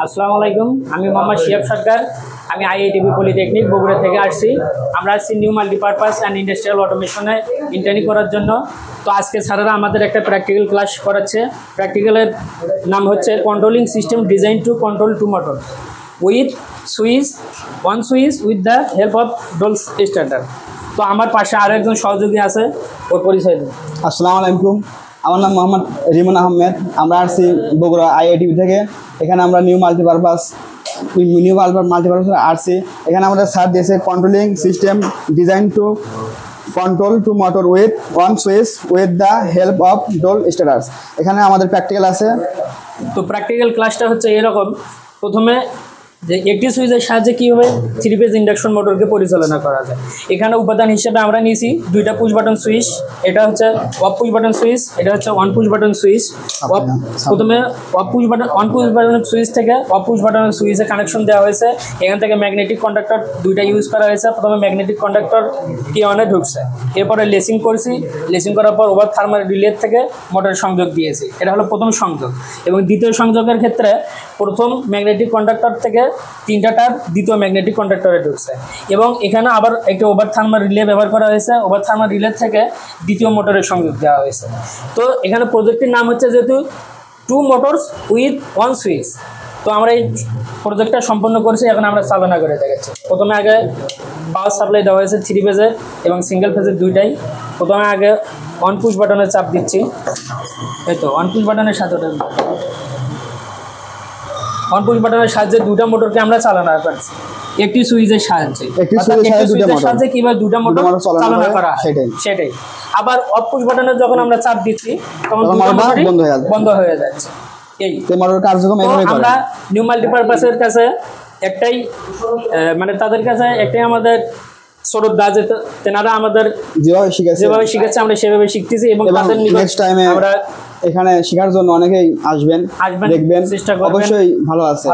আসসালামু আলাইকুম, আমি মোহাম্মদ শিহাব সরকার। আমি আইআইটিবি পলিটেকনিক বগুড়া থেকে আসছি। আমরা আসছি নিউ মাল্টিপারপাস অ্যান্ড ইন্ডাস্ট্রিয়াল অটোমেশনে ইন্টার্নি করার জন্য। তো আজকে স্যারেরা আমাদের একটা প্র্যাকটিক্যাল ক্লাস করাচ্ছে। প্র্যাকটিক্যালের নাম হচ্ছে controlling system design to control to motor with switch with the help of DOL starter. তো আমার পাশে আরও একজন সহযোগী আছে, ওর পরিচয় দিন। আসসালামু আলাইকুম, আমার নাম মোহাম্মদ রিমন আহমেদ। আমরা আসছি বগুড়া আইআইটিবি থেকে। এখানে আমরা নিউ মাল্টিপারপাস আসছি। এখানে আমাদের স্যার দিয়েছে controlling system design to control to motor with one switch with the help of DOL starters. এখানে আমাদের প্র্যাকটিক্যাল আছে। তো প্র্যাকটিক্যাল ক্লাসটা হচ্ছে এরকম। প্রথমে যে একটি সুইচের সাহায্যে কীভাবে 3 ফেজ ইন্ডাকশন মোটরকে পরিচালনা করা যায়। এখানে উপাদান হিসেবে আমরা নিয়েছি 2টা পুশ বাটন সুইচ। এটা হচ্ছে অফ পুশ বাটন সুইচ, এটা হচ্ছে অন পুশ বাটন সুইচ। প্রথমে অন পুশ বাটন সুইচ থেকে অফ পুশ বাটন সুইচে কানেকশন দেওয়া হয়েছে। এখান থেকে ম্যাগনেটিক কন্ডাক্টর 2টা ইউজ করা হয়েছে। প্রথমে ম্যাগনেটিক কন্ডাক্টর T1-এ ঢুকছে, এরপরে লেসিং করছি। লেসিং করার পর ওভার থার্মাল রিলে থেকে মোটরের সংযোগ দিয়েছি। এটা হলো প্রথম সংযোগ। এবং দ্বিতীয় সংযোগের ক্ষেত্রে প্রথম ম্যাগনেটিক কন্ডাক্টর থেকে 3টা তার দ্বিতীয় ম্যাগনেটিক কন্ডাক্টরে ঢুকছে। এবং এখানে আবার একটা ওভার থার্মাল রিলে ব্যবহার করা হয়েছে। ওভার থার্মাল রিলে থেকে দ্বিতীয় মোটরের সংযোগ দেওয়া হয়েছে। তো এখানে প্রজেক্টটির নাম হচ্ছে যেহেতু 2 মোটরস উইথ 1 সুইচ। তো আমরা এই প্রজেক্টটা সম্পন্ন করেছি, এখন আমরা চালনা করে দেখাচ্ছি। প্রথমে আগে পাওয়ার সাপ্লাই দেওয়া হয়েছে 3 ফেজের এবং সিঙ্গেল ফেজের 2টাই। প্রথমে আগে অন পুশ বাটনের চাপ দিচ্ছি। এই তো অন পুশ বাটনের সাথে অন পুশ বাটনের সাহায্যে 2টা মোটরকে আমরা চালনা করছি একটি সুইচের সাহায্যে। কিভাবে 2টা মোটর চালনা করা হয় সেটাই। আবার অফ পুশ বাটনে যখন আমরা চাপ দিচ্ছি তখন বন্ধ হয়ে যাচ্ছে। এই আমরা নিউ মাল্টিপারপাসের কাছে একটাই মানে তাদের কাছে একটাই আমাদের শ্রদ্ধা, যে তেনারা আমাদের যেভাবে শিখেছে আমরা সেভাবে শিখতেছি। এবং তাদের নেক্সট টাইমে আমরা এখানে শেখার জন্য অনেকেই আসবেন, দেখবেন, চেষ্টা করবেন। অবশ্যই ভালো আছে।